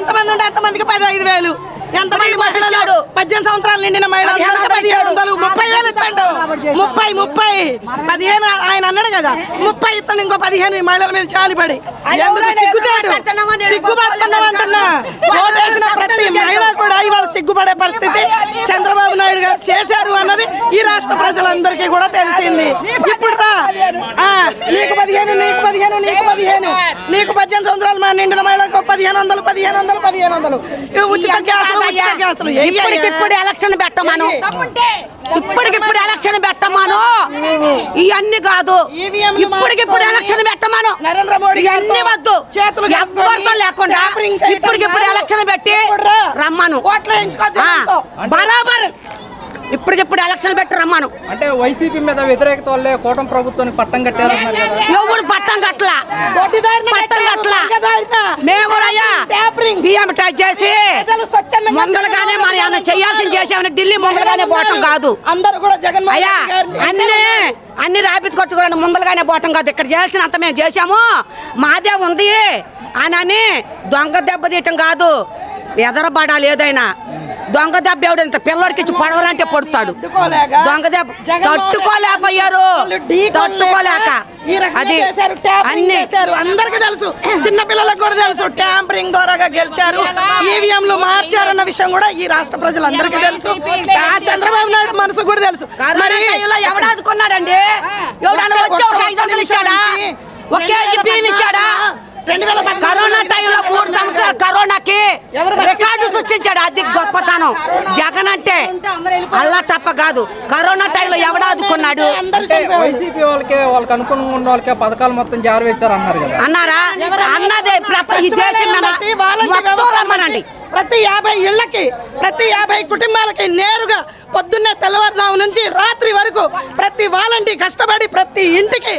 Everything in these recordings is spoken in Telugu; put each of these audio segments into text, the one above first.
ఎంతమంది ఉంటే అంతమందికి 15,000. ఎంతమంది మహిళలు 18 సంవత్సరాలు నిండిన మహిళలు 1700, 30,000 ఇస్తాడు. 30 15 ఆయన అన్నాడు కదా, 30 ఇస్తాడు. ఇంకో 15 మహిళల మీద చాలిపడి ఎందుకు సిగ్గుపడుతున్నావు అంటున్నా. ఓటేసిన ప్రతి మహిళ కూడా ఇవాళ సిగ్గుపడే పరిస్థితి చంద్రబాబు నాయుడు గారు చేశారు అన్నది ఈ రాష్ట్ర ప్రజలందరికీ కూడా తెలిసింది. ఇప్పుడు రా నీకు 15, నీకు 15, నీకు 15, నీకు 18 సంవత్సరాలు మా నిండిన మహిళలకు 1500 ఉచిత గ్యాసులు. ఇప్పటికిప్పుడు ఎలక్షన్ పెట్టమను, ఇప్పటికిప్పుడు ఎలక్షన్ పెట్టమను. ఇవన్నీ కాదు, ఇప్పటికిప్పుడు ఎలక్షన్ పెట్టమను. నరేంద్ర మోడీ ఇవన్నీ వద్దు, ఎవరితో లేకుండా ఇప్పటికిప్పుడు ఎలక్షన్ పెట్టి రమ్మను. బరాబర్ ఇప్పటికిప్పుడు ఎలక్షన్ పెట్టి రమ్మను. అంటే వైసీపీ మీద వ్యతిరేకత వల్లే కూటమి ప్రభుత్వానికి పట్టం కట్టారు. ఎవడు పట్టం కట్టలా, మేము బియ్యం టచ్ చేసి ముందలుగానే మన ఏమైనా చేయాల్సింది చేసామని ఢిల్లీ ముందలుగానే పోవటం కాదు. అందరూ కూడా జగన్ అయ్యా అన్ని రాపించుకొచ్చుకోండి, ముందలుగానే పోవటం కాదు. ఇక్కడ చేయాల్సినంత మేము చేసాము, మాదే ఉంది అని దొంగ దెబ్బ తీయటం కాదు. ఎదరబడాలి ఏదైనా. దొంగ దెబ్బ ఎవడంత పిల్లడికి ఇచ్చి పడవలంటే పడుతాడు. దొంగ దెబ్బ తట్టుకోలేకపోయారు, తట్టుకోలేక అది అన్ని అందరికి తెలుసు, చిన్న పిల్లలకు కూడా తెలుసు. ట్యాంపరింగ్ ద్వారా గెలిచారు, ఈవీఎంలు మార్చారన్న విషయం కూడా ఈ రాష్ట్ర ప్రజలందరికీ తెలుసు. చంద్రబాబు నాయుడు మనసు కూడా తెలుసు. మరి ఎవడాదుకున్నాడండి? ఎవడన్నా వచ్చి ఒక 500 ఇచ్చాడా? ఒక కేజీ బియ్యం ఇచ్చాడా? కరోనా టైంలో 3 సంవత్సరాలు కరోనాకి రికార్డు సృష్టించాడు. అది గొప్పతనం. జగన్ అంటే అల్లా తప్ప కాదు. కరోనా టైంలో ఎవడాదుకున్నాడు? వైసీపీ వాళ్ళకి అనుకూలంగా ఉన్న వాళ్ళకే పథకాలు మొత్తం జారవేశారు అన్నారు కదా. అన్నారా? అన్నదే ఈ దేశం మొత్తం రమ్మనండి. ప్రతి 50 ఇళ్లకి, ప్రతి 50 కుటుంబాలకి నేరుగా పొద్దున్నే తెల్లవారుజాము నుంచి రాత్రి వరకు ప్రతి వాలంటీర్ కష్టపడి ప్రతి ఇంటికి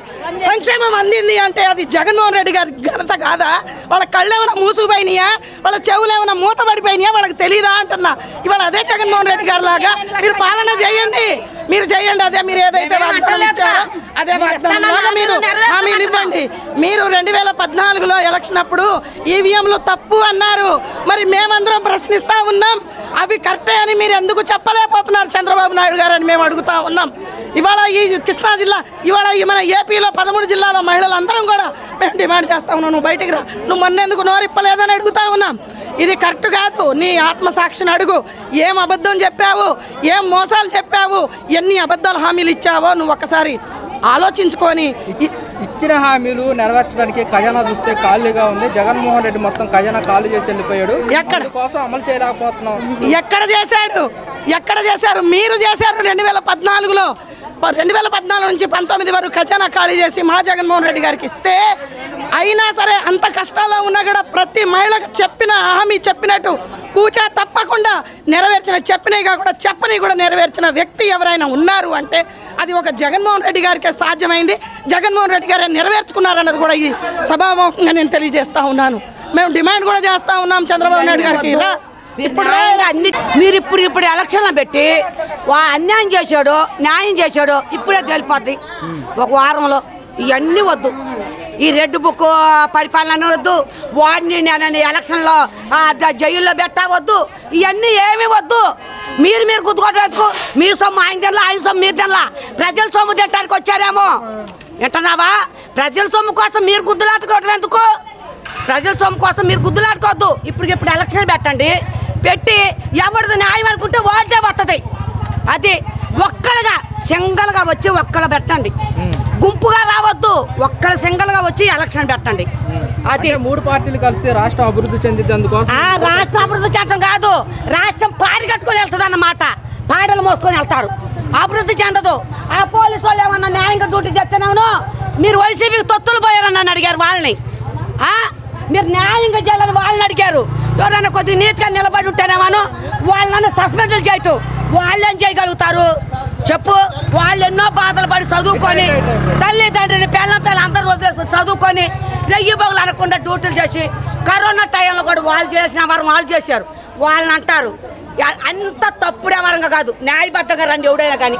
సంక్షేమం అందింది అంటే అది జగన్మోహన్ రెడ్డి గారి ఘనత కాదా? వాళ్ళ కళ్ళు ఏమైనా మూసుకుపోయినాయా? వాళ్ళ చెవులు ఏమైనా మూతపడిపోయినాయా? వాళ్ళకి తెలీదా అంటున్నా. ఇవాళ అదే జగన్మోహన్ రెడ్డి గారి లాగా మీరు పాలన చేయండి, మీరు చేయండి. అదే మీరు ఏదైతే వాగ్దానం ఇచ్చారో అదే వాగ్దానం లాగా మీరు హామీలు ఇవ్వండి. మీరు 2014లో ఎలక్షన్ అప్పుడు ఈవీఎంలు తప్పు అన్నారు. మరి మేమందరం ప్రశ్నిస్తా ఉన్నాం, అవి కరెక్టే అని మీరు ఎందుకు చెప్పలేకపోతున్నారు చంద్రబాబు నాయుడు గారు అని మేము అడుగుతా ఉన్నాం. ఇవాళ ఈ కృష్ణా జిల్లా, ఇవాళ మన ఏపీలో 13 జిల్లాల మహిళలందరం కూడా మేము డిమాండ్ చేస్తా ఉన్నాం, నువ్వు బయటికి రా, నువ్వు మొన్నెందుకు నోరిప్పలేదని అడుగుతా ఉన్నాం. ఇది కరెక్ట్ కాదు. నీ ఆత్మసాక్షిని అడుగు. ఏం అబద్ధం చెప్పావు, ఏం మోసాలు చెప్పావు, ఎన్ని అబద్ధాలు హామీలు ఇచ్చావో నువ్వు ఒక్కసారి ఆలోచించుకొని. ఇచ్చిన హామీలు నెరవేర్చడానికి ఖజానా చూస్తే ఖాళీగా ఉంది. జగన్మోహన్ రెడ్డి మొత్తం ఖజానా ఖాళీ చేసి వెళ్ళిపోయాడు. ఎక్కడ కోసం అమలు చేయలేకపోతున్నాం. ఎక్కడ చేశారు? మీరు చేశారు 2014లో. 2014 నుంచి 19 వరకు ఖజానా ఖాళీ చేసి మా జగన్మోహన్ రెడ్డి గారికి ఇస్తే, అయినా సరే అంత కష్టాల్లో ఉన్నా కూడా ప్రతి మహిళకు చెప్పిన హామీ చెప్పినట్టు కూచా తప్పకుండా నెరవేర్చిన, చెప్పినవి కాకుండా చెప్పని కూడా నెరవేర్చిన వ్యక్తి ఎవరైనా ఉన్నారు అంటే అది ఒక జగన్మోహన్ రెడ్డి గారికే సాధ్యమైంది. జగన్మోహన్ రెడ్డి గారే నెరవేర్చుకున్నారన్నది కూడా ఈ సభాముఖంగా నేను తెలియజేస్తా ఉన్నాను. మేము డిమాండ్ కూడా చేస్తా ఉన్నాం చంద్రబాబు నాయుడు గారికి. ఇప్పుడు మీరు ఇప్పుడు ఎలక్షన్లు పెట్టి అన్యాయం చేశాడో న్యాయం చేశాడో ఇప్పుడే తెలిపోద్ది. ఒక వారంలో ఇవన్నీ వద్దు. ఈ రెడ్ బుక్ పరిపాలన వద్దు, వాడిని నేను ఎలక్షన్లో జైల్లో పెట్టవద్దు, ఇవన్నీ ఏమీ వద్దు. మీరు గుర్తుకోవడానికి మీ సొమ్ము ఆయన తినలా, ఆయన సొమ్ము మీరు తినలా, ప్రజల సొమ్ము తినడానికి వచ్చారేమో. వింటున్నావా? ప్రజల సొమ్ము కోసం మీరు గుద్దులాటుకోవటం ఎందుకు? ప్రజల సొమ్ము కోసం మీరు గుద్దులాడుకోవద్దు. ఇప్పుడు ఎలక్షన్ పెట్టండి, పెట్టి ఎవరిది న్యాయం అనుకుంటే వాడితే వస్తుంది. అది ఒక్కలుగా సింగల్గా వచ్చి ఒక్కళ్ళు పెట్టండి, గుంపుగా రావద్దు. ఒక్కళ్ళు సింగల్గా వచ్చి ఎలక్షన్ పెట్టండి. అది 3 పార్టీలు కలిసి రాష్ట్రం అభివృద్ధి చెందింది. అందుకోసం రాష్ట్రం అభివృద్ధి చెందడం కాదు, రాష్ట్రం పాడి కట్టుకొని వెళ్తుంది అన్నమాట. పాడలు మోసుకొని వెళ్తారు, అభివృద్ధి చెందదు. ఆ పోలీసు వాళ్ళు ఏమన్నా న్యాయంగా డ్యూటీ చేస్తున్నాను, మీరు వైసీపీకి తొత్తులు పోయారని నన్ను అడిగారు. వాళ్ళని మీరు న్యాయంగా చేయాలని వాళ్ళని అడిగారు. ఎవరైనా కొద్దిగా నీతిగా నిలబడి ఉంటేనేమో వాళ్ళని సస్పెండ్లు చేయటం. వాళ్ళు ఏం చేయగలుగుతారు చెప్పు? వాళ్ళు ఎన్నో బాధలు పడి చదువుకొని, తల్లిదండ్రిని పిల్లలు అందరూ వదిలేసుకొని చదువుకొని రెయ్యి బొగులు అనకుండా డ్యూటీలు చేసి, కరోనా టైంలో కూడా వాళ్ళు చేసిన వారు వాళ్ళు చేశారు. వాళ్ళని అంటారు అంత తప్పుడే వరంగా కాదు, న్యాయబద్ధంగా రండి ఎవడైనా కానీ.